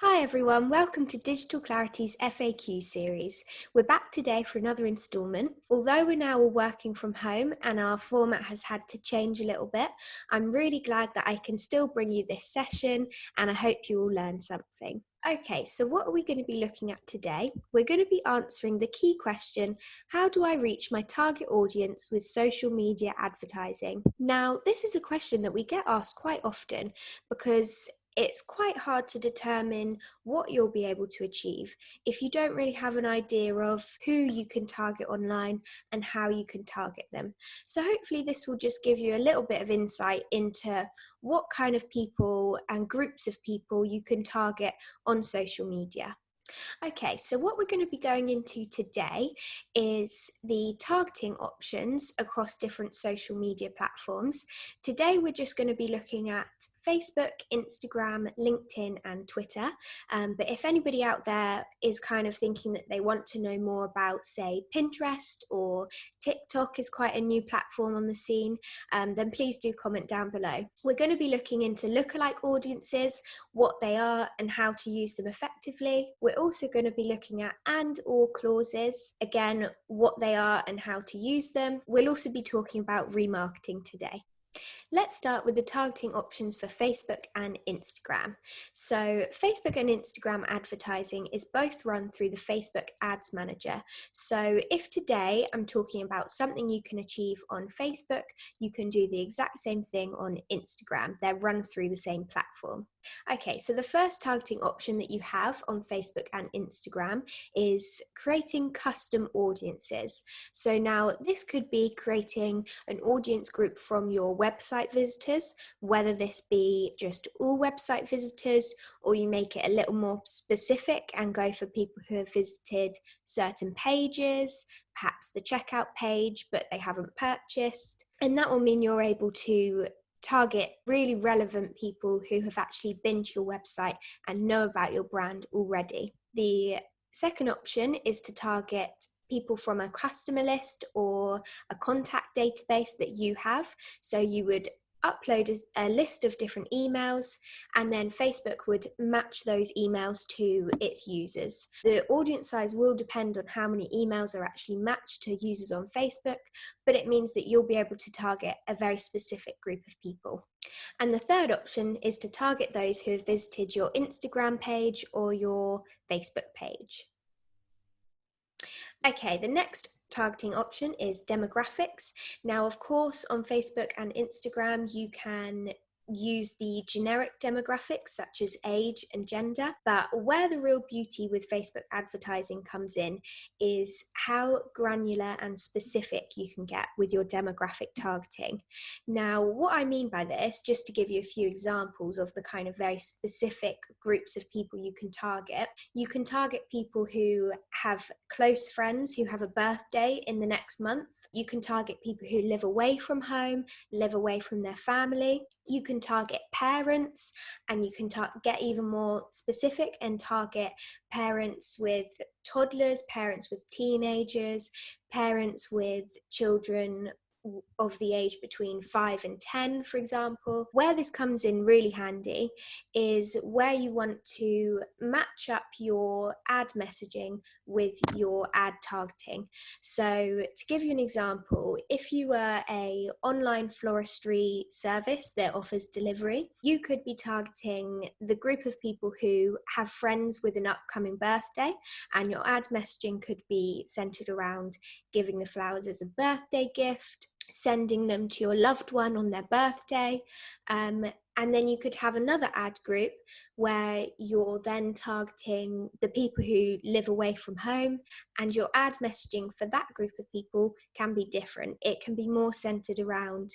Hi everyone, welcome to Digital Clarity's FAQ series. We're back today for another instalment. Although we're now all working from home and our format has had to change a little bit, I'm really glad that I can still bring you this session and I hope you all learn something. Okay, so what are we going to be looking at today? We're going to be answering the key question, how do I reach my target audience with social media advertising? Now, this is a question that we get asked quite often because it's quite hard to determine what you'll be able to achieve if you don't really have an idea of who you can target online and how you can target them. So hopefully this will just give you a little bit of insight into what kind of people and groups of people you can target on social media. Okay, so what we're going to be going into today is the targeting options across different social media platforms. Today we're just going to be looking at Facebook, Instagram, LinkedIn and Twitter. But if anybody out there is kind of thinking that they want to know more about, say, Pinterest or TikTok is quite a new platform on the scene, then please do comment down below. We're going to be looking into lookalike audiences, what they are and how to use them effectively. We're also going to be looking at and or clauses, again, what they are and how to use them. We'll also be talking about remarketing today. Let's start with the targeting options for Facebook and Instagram. So Facebook and Instagram advertising is both run through the Facebook Ads Manager. So if today I'm talking about something you can achieve on Facebook, you can do the exact same thing on Instagram. They're run through the same platform. Okay, so the first targeting option that you have on Facebook and Instagram is creating custom audiences. So now this could be creating an audience group from your website visitors, whether this be just all website visitors or you make it a little more specific and go for people who have visited certain pages, perhaps the checkout page, but they haven't purchased. And that will mean you're able to target really relevant people who have actually been to your website and know about your brand already. The second option is to target people from a customer list or a contact database that you have. So you would upload a list of different emails and then Facebook would match those emails to its users. The audience size will depend on how many emails are actually matched to users on Facebook, but it means that you'll be able to target a very specific group of people. And the third option is to target those who have visited your Instagram page or your Facebook page. Okay, the next targeting option is demographics. Now, of course, on Facebook and Instagram, you can use the generic demographics such as age and gender, but where the real beauty with Facebook advertising comes in is how granular and specific you can get with your demographic targeting. Now, what I mean by this, just to give you a few examples of the kind of very specific groups of people you can target people who have close friends who have a birthday in the next month. You can target people who live away from home, live away from their family. You can target parents, and you can get even more specific and target parents with toddlers, parents with teenagers, parents with children of the age between 5 and 10, for example. Where this comes in really handy is where you want to match up your ad messaging with your ad targeting. So to give you an example, if you were an online floristry service that offers delivery, you could be targeting the group of people who have friends with an upcoming birthday, and your ad messaging could be centered around giving the flowers as a birthday gift, sending them to your loved one on their birthday, and then you could have another ad group where you're then targeting the people who live away from home, and your ad messaging for that group of people can be different. It can be more centered around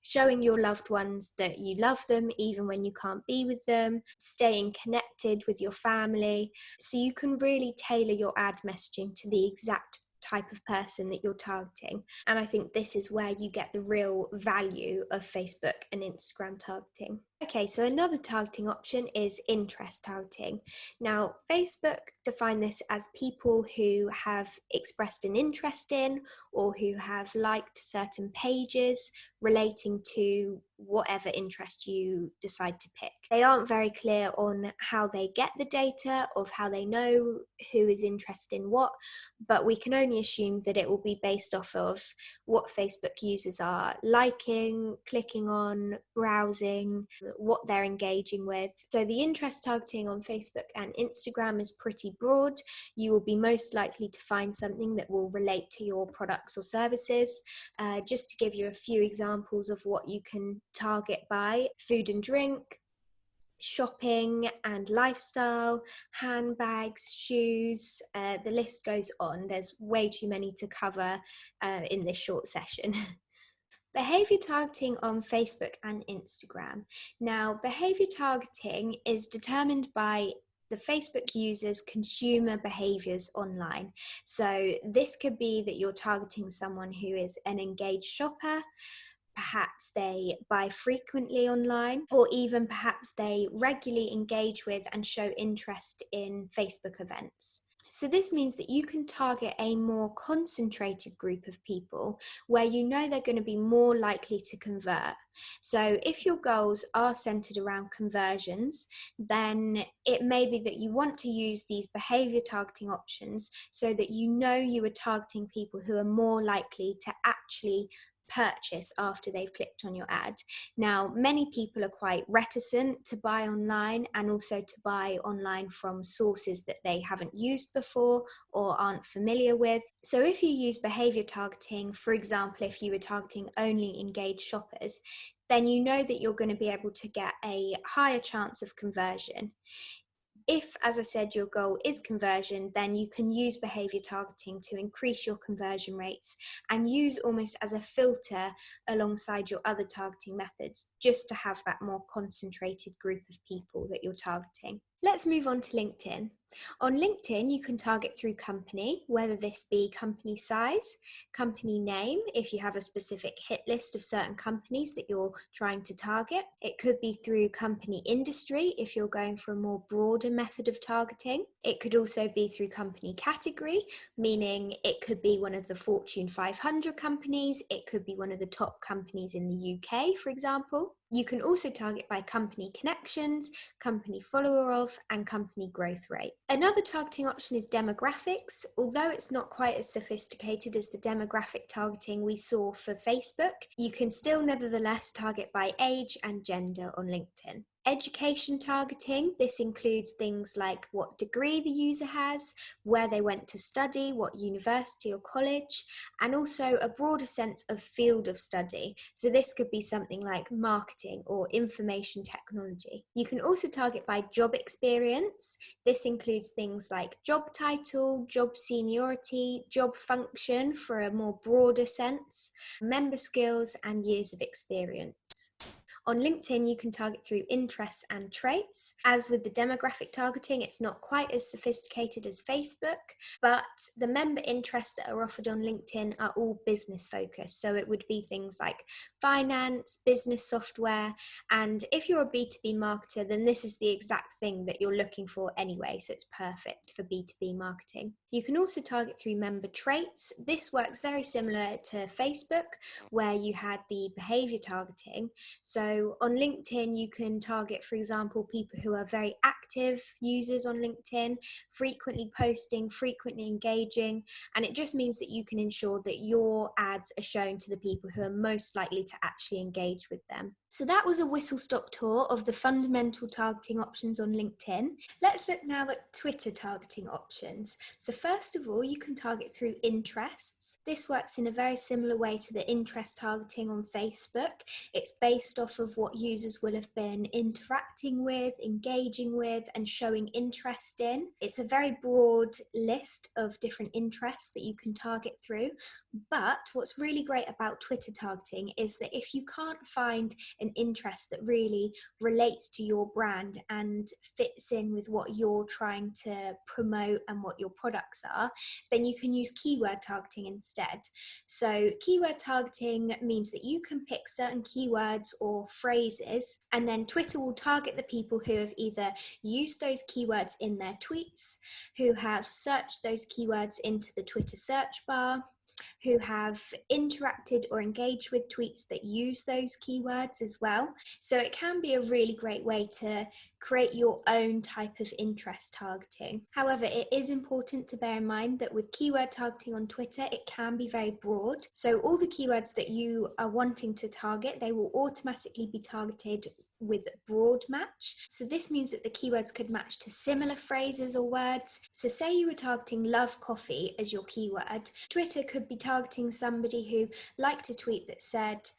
showing your loved ones that you love them even when you can't be with them, staying connected with your family. So you can really tailor your ad messaging to the exact type of person that you're targeting. And I think this is where you get the real value of Facebook and Instagram targeting. Okay, so another targeting option is interest targeting. Now, Facebook define this as people who have expressed an interest in or who have liked certain pages relating to whatever interest you decide to pick. They aren't very clear on how they get the data, of how they know who is interested in what, but we can only assume that it will be based off of what Facebook users are liking, clicking on, browsing, what they're engaging with. So the interest targeting on Facebook and Instagram is pretty broad. You will be most likely to find something that will relate to your products or services. Just to give you a few examples of what you can target by: food and drink, shopping and lifestyle, handbags, shoes, the list goes on. There's way too many to cover in this short session. Behavior targeting on Facebook and Instagram. Now, behavior targeting is determined by the Facebook user's consumer behaviors online. So this could be that you're targeting someone who is an engaged shopper, perhaps they buy frequently online, or even perhaps they regularly engage with and show interest in Facebook events. So this means that you can target a more concentrated group of people where you know they're going to be more likely to convert. So if your goals are centered around conversions, then it may be that you want to use these behavior targeting options so that you know you are targeting people who are more likely to actually purchase after they've clicked on your ad. Now, many people are quite reticent to buy online and also to buy online from sources that they haven't used before or aren't familiar with. So if you use behavior targeting, for example, if you were targeting only engaged shoppers, then you know that you're going to be able to get a higher chance of conversion. If, as I said, your goal is conversion, then you can use behavior targeting to increase your conversion rates and use almost as a filter alongside your other targeting methods, just to have that more concentrated group of people that you're targeting. Let's move on to LinkedIn. On LinkedIn, you can target through company, whether this be company size, company name, if you have a specific hit list of certain companies that you're trying to target. It could be through company industry, if you're going for a more broader method of targeting. It could also be through company category, meaning it could be one of the Fortune 500 companies, it could be one of the top companies in the UK, for example. You can also target by company connections, company follower of, and company growth rate. Another targeting option is demographics. Although it's not quite as sophisticated as the demographic targeting we saw for Facebook, you can still nevertheless target by age and gender on LinkedIn. Education targeting, this includes things like what degree the user has, where they went to study, what university or college, and also a broader sense of field of study. So this could be something like marketing or information technology. You can also target by job experience. This includes things like job title, job seniority, job function for a more broader sense, member skills, and years of experience. On LinkedIn, you can target through interests and traits. As with the demographic targeting, it's not quite as sophisticated as Facebook, but the member interests that are offered on LinkedIn are all business focused. So it would be things like finance, business software, and if you're a B2B marketer, then this is the exact thing that you're looking for anyway, so it's perfect for B2B marketing. You can also target through member traits. This works very similar to Facebook, where you had the behavior targeting. So on LinkedIn, you can target, for example, people who are very active users on LinkedIn, frequently posting, frequently engaging, and it just means that you can ensure that your ads are shown to the people who are most likely to actually engage with them. So that was a whistle-stop tour of the fundamental targeting options on LinkedIn. Let's look now at Twitter targeting options. So first of all, you can target through interests. This works in a very similar way to the interest targeting on Facebook. It's based off of what users will have been interacting with, engaging with, and showing interest in. It's a very broad list of different interests that you can target through. But what's really great about Twitter targeting is that if you can't find an interest that really relates to your brand and fits in with what you're trying to promote and what your products are, then you can use keyword targeting instead. So keyword targeting means that you can pick certain keywords or phrases, and then Twitter will target the people who have either used those keywords in their tweets, who have searched those keywords into the Twitter search bar, who have interacted or engaged with tweets that use those keywords as well. So it can be a really great way to create your own type of interest targeting. However, it is important to bear in mind that with keyword targeting on Twitter, it can be very broad. So all the keywords that you are wanting to target, they will automatically be targeted with broad match. So this means that the keywords could match to similar phrases or words. So say you were targeting love coffee as your keyword, Twitter could be targeting somebody who liked a tweet that said,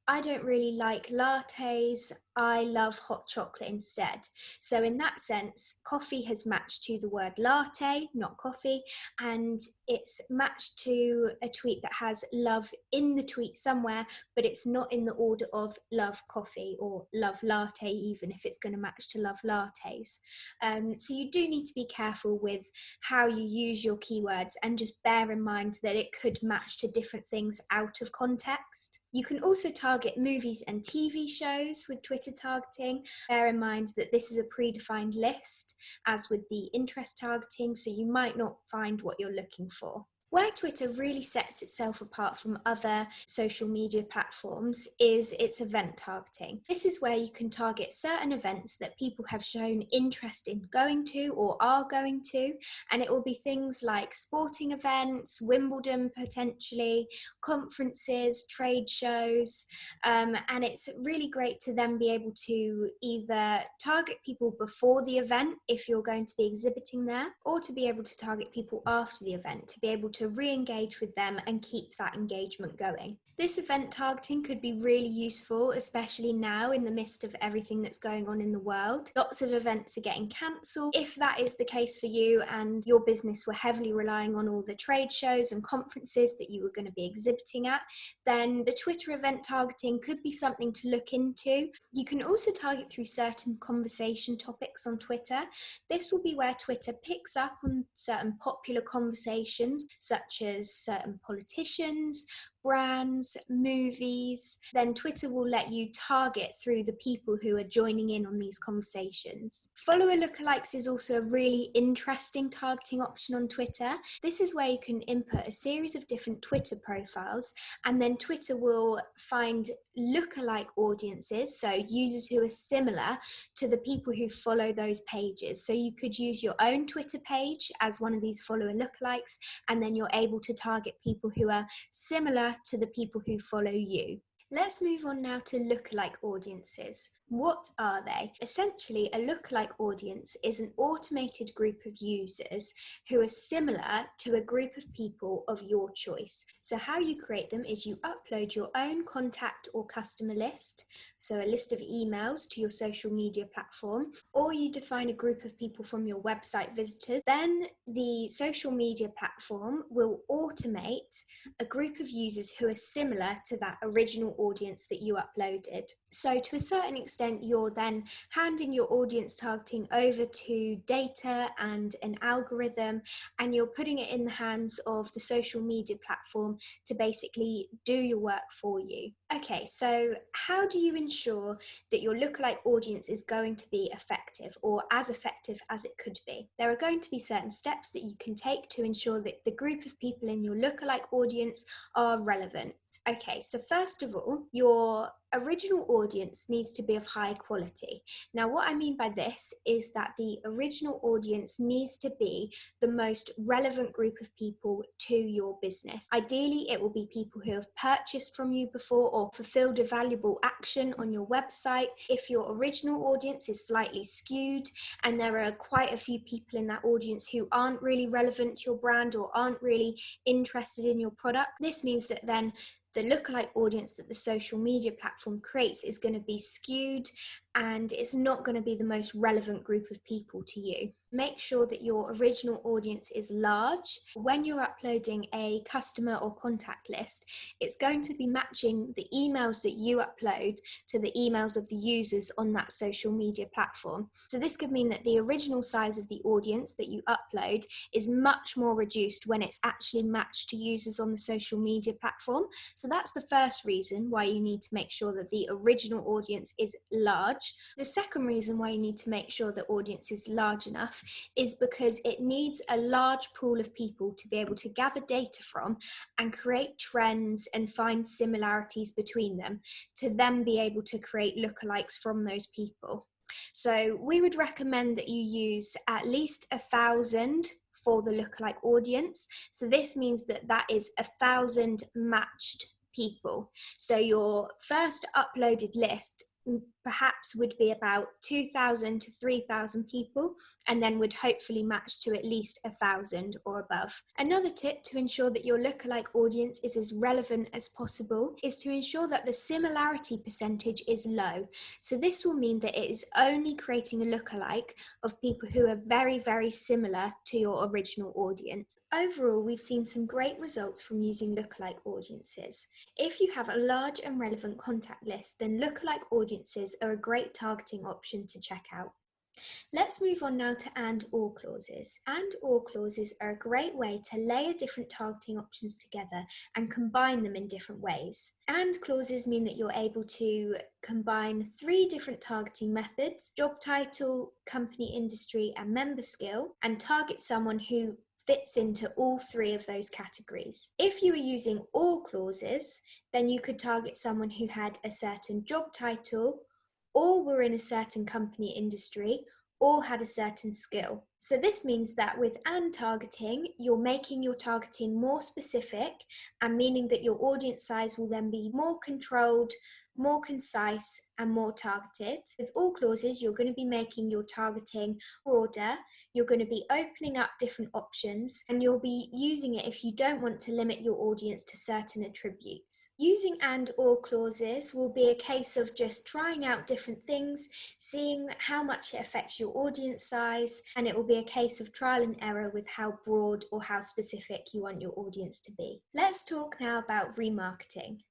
I don't really like lattes, I love hot chocolate instead. So in that sense, coffee has matched to the word latte, not coffee, and it's matched to a tweet that has love in the tweet somewhere, but it's not in the order of love coffee or love latte, even if it's going to match to love lattes. So you do need to be careful with how you use your keywords, and just bear in mind that it could match to different things out of context. You can also target movies and TV shows with Twitter targeting. Bear in mind that this is a predefined list, as with the interest targeting, so you might not find what you're looking for. Where Twitter really sets itself apart from other social media platforms is its event targeting. This is where you can target certain events that people have shown interest in going to or are going to, and it will be things like sporting events, Wimbledon potentially, conferences, trade shows, and it's really great to then be able to either target people before the event if you're going to be exhibiting there, or to be able to target people after the event to be able to re-engage with them and keep that engagement going. This event targeting could be really useful, especially now in the midst of everything that's going on in the world. Lots of events are getting cancelled. If that is the case for you and your business were heavily relying on all the trade shows and conferences that you were going to be exhibiting at, then the Twitter event targeting could be something to look into. You can also target through certain conversation topics on Twitter. This will be where Twitter picks up on certain popular conversations, such as certain politicians, brands, movies. Then Twitter will let you target through the people who are joining in on these conversations. Follower lookalikes is also a really interesting targeting option on Twitter. This is where you can input a series of different Twitter profiles, and then Twitter will find lookalike audiences, so users who are similar to the people who follow those pages. So you could use your own Twitter page as one of these follower lookalikes, and then you're able to target people who are similar to the people who follow you. Let's move on now to lookalike audiences. What are they? Essentially, a lookalike audience is an automated group of users who are similar to a group of people of your choice. So how you create them is you upload your own contact or customer list, so a list of emails to your social media platform, or you define a group of people from your website visitors. Then the social media platform will automate a group of users who are similar to that original audience that you uploaded. So to a certain extent, you're then handing your audience targeting over to data and an algorithm, and you're putting it in the hands of the social media platform to basically do your work for you. Okay, so how do you ensure that your lookalike audience is going to be effective, or as effective as it could be? There are going to be certain steps that you can take to ensure that the group of people in your lookalike audience are relevant. Okay, so first of all, your original audience needs to be of high quality. Now, what I mean by this is that the original audience needs to be the most relevant group of people to your business. Ideally, it will be people who have purchased from you before or fulfilled a valuable action on your website. If your original audience is slightly skewed and there are quite a few people in that audience who aren't really relevant to your brand or aren't really interested in your product, this means that then the lookalike audience that the social media platform creates is going to be skewed and it's not going to be the most relevant group of people to you. Make sure that your original audience is large. When you're uploading a customer or contact list, it's going to be matching the emails that you upload to the emails of the users on that social media platform. So this could mean that the original size of the audience that you upload is much more reduced when it's actually matched to users on the social media platform. So that's the first reason why you need to make sure that the original audience is large. The second reason why you need to make sure the audience is large enough is because it needs a large pool of people to be able to gather data from and create trends and find similarities between them, to then be able to create lookalikes from those people. So we would recommend that you use at least 1,000 for the lookalike audience. So this means that that is 1,000 matched people. So your first uploaded list perhaps would be about 2,000 to 3,000 people, and then would hopefully match to at least 1,000 or above. Another tip to ensure that your lookalike audience is as relevant as possible is to ensure that the similarity percentage is low. So this will mean that it is only creating a lookalike of people who are very, very similar to your original audience. Overall, we've seen some great results from using lookalike audiences. If you have a large and relevant contact list, then lookalike audiences are a great targeting option to check out. Let's move on now to and/or clauses. And/or clauses are a great way to layer different targeting options together and combine them in different ways. And clauses mean that you're able to combine 3 different targeting methods: job title, company industry, and member skill, and target someone who fits into all 3 of those categories. If you were using or clauses, then you could target someone who had a certain job title, or were in a certain company industry, or had a certain skill. So this means that with and targeting, you're making your targeting more specific, and meaning that your audience size will then be more controlled, more concise, and more targeted. With all clauses, you're going to be making your targeting broader, you're going to be opening up different options, and you'll be using it if you don't want to limit your audience to certain attributes. Using and/or clauses will be a case of just trying out different things, seeing how much it affects your audience size, and it will be a case of trial and error with how broad or how specific you want your audience to be. Let's talk now about remarketing.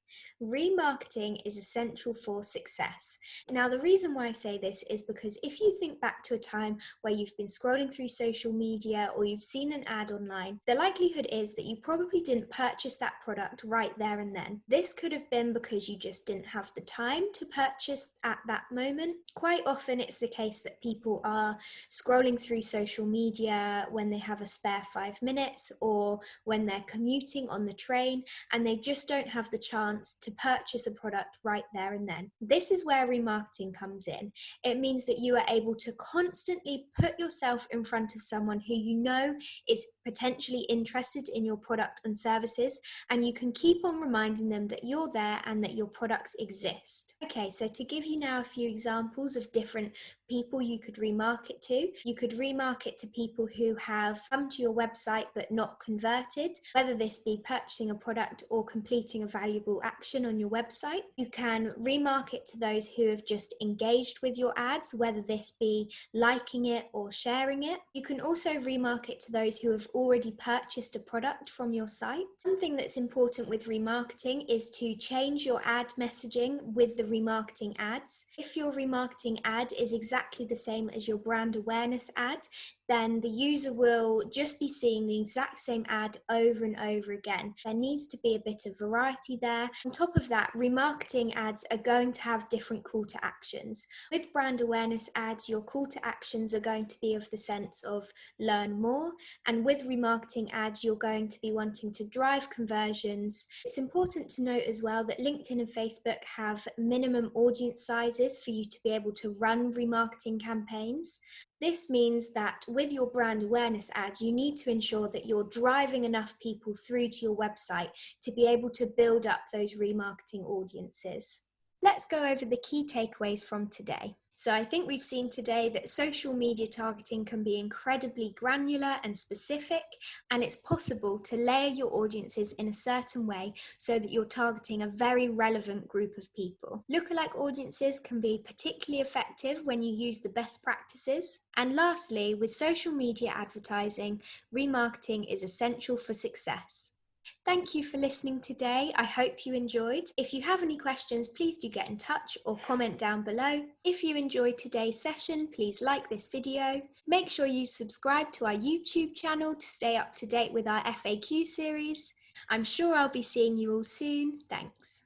Remarketing is essential for success. Now, the reason why I say this is because if you think back to a time where you've been scrolling through social media or you've seen an ad online, the likelihood is that you probably didn't purchase that product right there and then. This could have been because you just didn't have the time to purchase at that moment. Quite often it's the case that people are scrolling through social media when they have a spare 5 minutes or when they're commuting on the train, and they just don't have the chance to purchase a product right there and then. This is where remarketing comes in. It means that you are able to constantly put yourself in front of someone who you know is potentially interested in your product and services, and you can keep on reminding them that you're there and that your products exist. Okay, so to give you now a few examples of different people you could remarket to. You could remarket to people who have come to your website but not converted, whether this be purchasing a product or completing a valuable action on your website. You can remarket to those who have just engaged with your ads, whether this be liking it or sharing it. You can also remarket to those who have already purchased a product from your site. One thing that's important with remarketing is to change your ad messaging with the remarketing ads. If your remarketing ad is exactly the same as your brand awareness ad, then the user will just be seeing the exact same ad over and over again. There needs to be a bit of variety there. On top of that, remarketing ads are going to have different call to actions. With brand awareness ads, your call to actions are going to be of the sense of learn more, and with remarketing ads, you're going to be wanting to drive conversions. It's important to note as well that LinkedIn and Facebook have minimum audience sizes for you to be able to run remarketing campaigns. This means that with your brand awareness ads, you need to ensure that you're driving enough people through to your website to be able to build up those remarketing audiences. Let's go over the key takeaways from today. So I think we've seen today that social media targeting can be incredibly granular and specific, and it's possible to layer your audiences in a certain way so that you're targeting a very relevant group of people. Lookalike audiences can be particularly effective when you use the best practices. And lastly, with social media advertising, remarketing is essential for success. Thank you for listening today. I hope you enjoyed. If you have any questions, please do get in touch or comment down below. If you enjoyed today's session, please like this video. Make sure you subscribe to our YouTube channel to stay up to date with our FAQ series. I'm sure I'll be seeing you all soon. Thanks.